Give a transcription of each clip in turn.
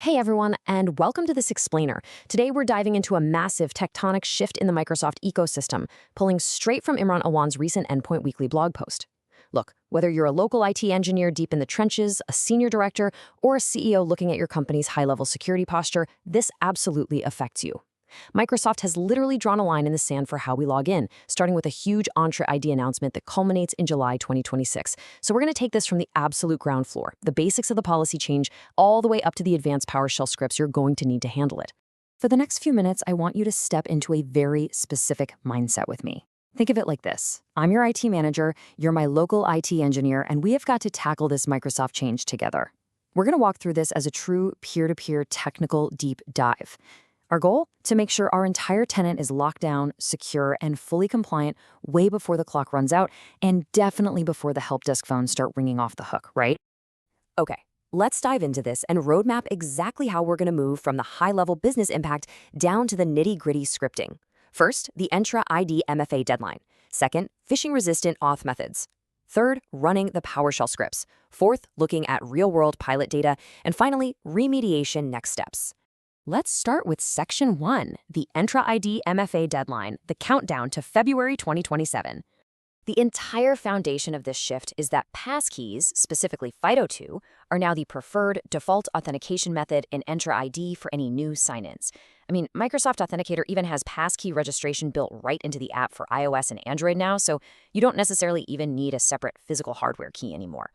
Hey everyone, and welcome to this explainer. Today we're diving into a massive tectonic shift in the Microsoft ecosystem, pulling straight from Imran Awan's recent Endpoint Weekly blog post. Look, whether you're a local IT engineer deep in the trenches, a senior director, or a CEO looking at your company's high-level security posture, this absolutely affects you. Microsoft has literally drawn a line in the sand for how we log in, starting with a huge Entra ID announcement that culminates in July 2026. So we're going to take this from the absolute ground floor, the basics of the policy change, all the way up to the advanced PowerShell scripts you're going to need to handle it. For the next few minutes, I want you to step into a very specific mindset with me. Think of it like this. I'm your IT manager, you're my local IT engineer, and we have got to tackle this Microsoft change together. We're going to walk through this as a true peer-to-peer technical deep dive. Our goal? To make sure our entire tenant is locked down, secure, and fully compliant way before the clock runs out, and definitely before the help desk phones start ringing off the hook, right? Okay, let's dive into this and roadmap exactly how we're going to move from the high-level business impact down to the nitty-gritty scripting. First, the Entra ID MFA deadline. Second, phishing-resistant auth methods. Third, running the PowerShell scripts. Fourth, looking at real-world pilot data. And finally, remediation next steps. Let's start with Section 1, the Entra ID MFA deadline, the countdown to February 2027. The entire foundation of this shift is that Passkeys, specifically FIDO2, are now the preferred default authentication method in Entra ID for any new sign-ins. I mean, Microsoft Authenticator even has passkey registration built right into the app for iOS and Android now, so you don't necessarily even need a separate physical hardware key anymore.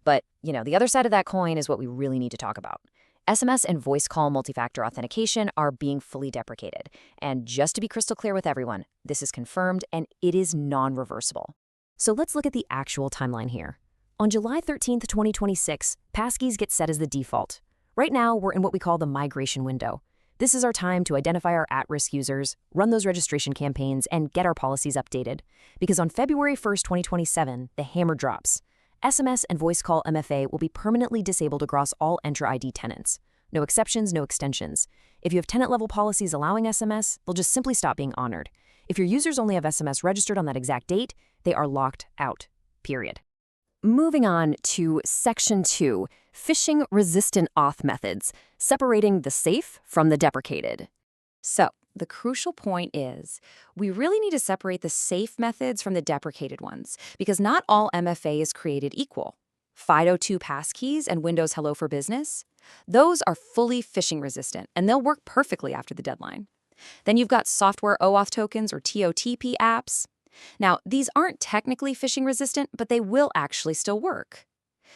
But, the other side of that coin is what we really need to talk about. SMS and voice call multi-factor authentication are being fully deprecated. And just to be crystal clear with everyone, this is confirmed and it is non-reversible. So let's look at the actual timeline here. On July 13th, 2026, Passkeys get set as the default. Right now, we're in what we call the migration window. This is our time to identify our at-risk users, run those registration campaigns, and get our policies updated. Because on February 1st, 2027, the hammer drops. SMS and voice call MFA will be permanently disabled across all Entra ID tenants. No exceptions, no extensions. If you have tenant-level policies allowing SMS, they'll just simply stop being honored. If your users only have SMS registered on that exact date, they are locked out, period. Moving on to Section 2, phishing-resistant auth methods, separating the safe from the deprecated. So, the crucial point is, we really need to separate the safe methods from the deprecated ones, because not all MFA is created equal. FIDO2 passkeys and Windows Hello for Business, those are fully phishing resistant, and they'll work perfectly after the deadline. Then you've got software OAuth tokens or TOTP apps. Now, these aren't technically phishing resistant, but they will actually still work.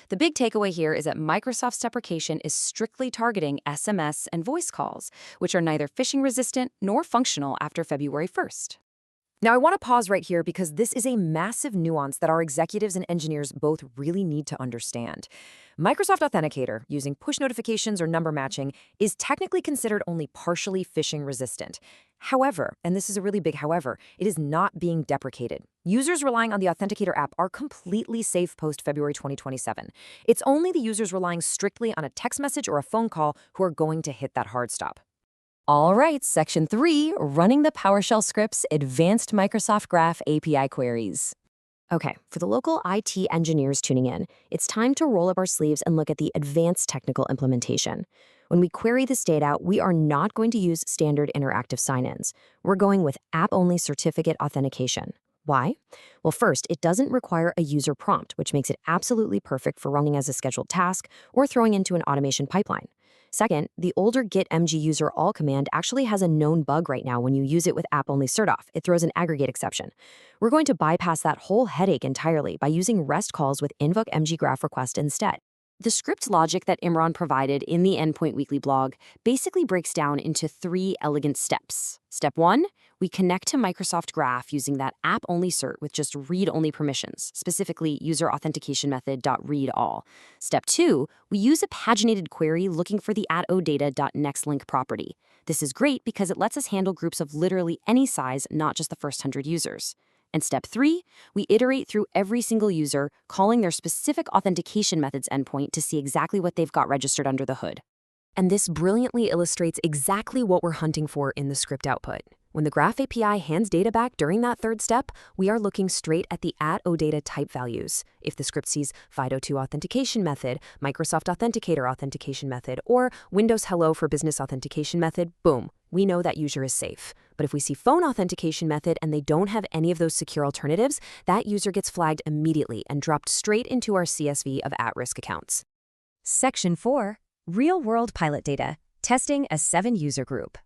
The big takeaway here is that Microsoft's deprecation is strictly targeting SMS and voice calls, which are neither phishing resistant nor functional after February 1st. Now, I want to pause right here because this is a massive nuance that our executives and engineers both really need to understand. Microsoft Authenticator, using push notifications or number matching, is technically considered only partially phishing resistant. However, and this is a really big however, it is not being deprecated. Users relying on the Authenticator app are completely safe post-February 2027. It's only the users relying strictly on a text message or a phone call who are going to hit that hard stop. All right, Section 3, running the PowerShell scripts, advanced Microsoft Graph API queries. Okay, for the local IT engineers tuning in, it's time to roll up our sleeves and look at the advanced technical implementation. When we query this data, we are not going to use standard interactive sign-ins. We're going with app-only certificate authentication. Why? Well, first, it doesn't require a user prompt, which makes it absolutely perfect for running as a scheduled task or throwing into an automation pipeline. Second, the older git mg user all command actually has a known bug right now when you use it with app-only certoff. It throws an aggregate exception. We're going to bypass that whole headache entirely by using REST calls with invoke mg graph request instead. The script logic that Imran provided in the Endpoint Weekly blog basically breaks down into 3 elegant steps. Step 1, we connect to Microsoft Graph using that app-only cert with just read-only permissions, specifically user authentication method.readAll. Step 2, we use a paginated query looking for the @odata.nextLink property. This is great because it lets us handle groups of literally any size, not just the first 100 users. And step 3, we iterate through every single user, calling their specific authentication methods endpoint to see exactly what they've got registered under the hood. And this brilliantly illustrates exactly what we're hunting for in the script output. When the Graph API hands data back during that third step, we are looking straight at the @OData type values. If the script sees FIDO2 authentication method, Microsoft Authenticator authentication method, or Windows Hello for Business authentication method, boom, we know that user is safe. But if we see phone authentication method and they don't have any of those secure alternatives, that user gets flagged immediately and dropped straight into our CSV of at-risk accounts. Section 4. Real-world pilot data. Testing a 7-user group.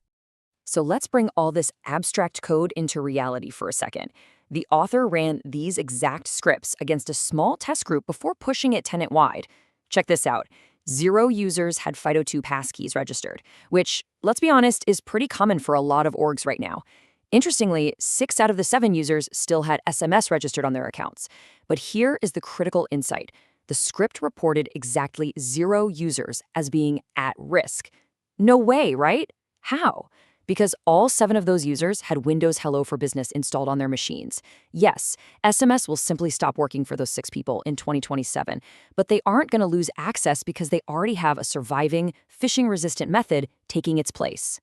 So let's bring all this abstract code into reality for a second. The author ran these exact scripts against a small test group before pushing it tenant-wide. Check this out. 0 users had FIDO2 passkeys registered, which, let's be honest, is pretty common for a lot of orgs right now. Interestingly, 6 out of the 7 users still had SMS registered on their accounts. But here is the critical insight. The script reported exactly 0 users as being at risk. No way, right? How? Because all 7 of those users had Windows Hello for Business installed on their machines. Yes, SMS will simply stop working for those 6 people in 2027, but they aren't going to lose access because they already have a surviving, phishing-resistant method taking its place.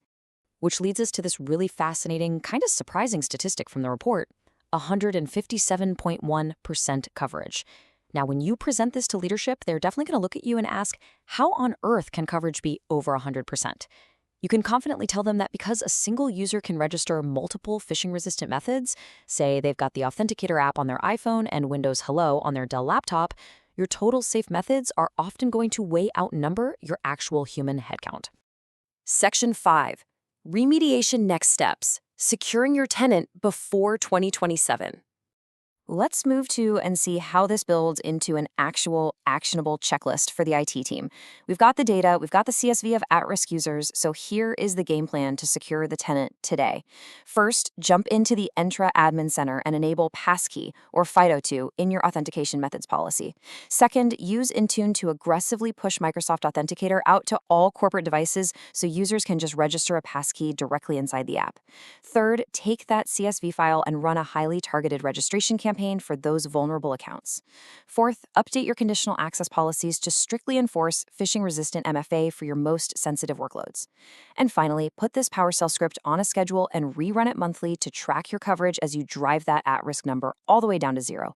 Which leads us to this really fascinating, kind of surprising statistic from the report: 157.1% coverage. Now, when you present this to leadership, they're definitely going to look at you and ask, how on earth can coverage be over 100%? You can confidently tell them that because a single user can register multiple phishing-resistant methods, say they've got the Authenticator app on their iPhone and Windows Hello on their Dell laptop, your total safe methods are often going to way outnumber your actual human headcount. Section 5. Remediation next steps. Securing your tenant before 2027. Let's move to and see how this builds into an actual actionable checklist for the IT team. We've got the data, we've got the CSV of at-risk users, so here is the game plan to secure the tenant today. First, jump into the EntraIDmin Center and enable Passkey or FIDO2 in your authentication methods policy. Second, use Intune to aggressively push Microsoft Authenticator out to all corporate devices so users can just register a passkey directly inside the app. Third, take that CSV file and run a highly targeted registration campaign for those vulnerable accounts. Fourth, update your conditional access policies to strictly enforce phishing-resistant MFA for your most sensitive workloads. And finally, put this PowerShell script on a schedule and rerun it monthly to track your coverage as you drive that at-risk number all the way down to 0.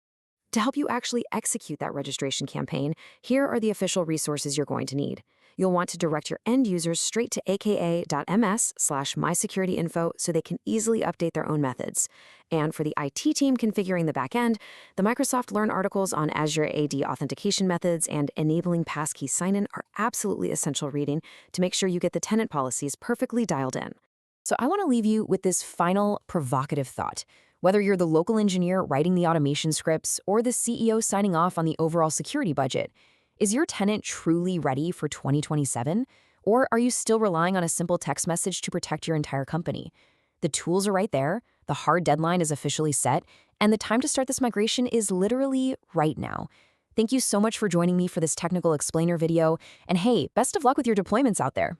To help you actually execute that registration campaign, here are the official resources you're going to need. You'll want to direct your end users straight to aka.ms/mysecurityinfo so they can easily update their own methods. And for the IT team configuring the backend, the Microsoft Learn articles on Azure AD authentication methods and enabling passkey sign-in are absolutely essential reading to make sure you get the tenant policies perfectly dialed in. So I want to leave you with this final provocative thought. Whether you're the local engineer writing the automation scripts or the CEO signing off on the overall security budget, is your tenant truly ready for 2027? Or are you still relying on a simple text message to protect your entire company? The tools are right there, the hard deadline is officially set, and the time to start this migration is literally right now. Thank you so much for joining me for this technical explainer video, and hey, best of luck with your deployments out there.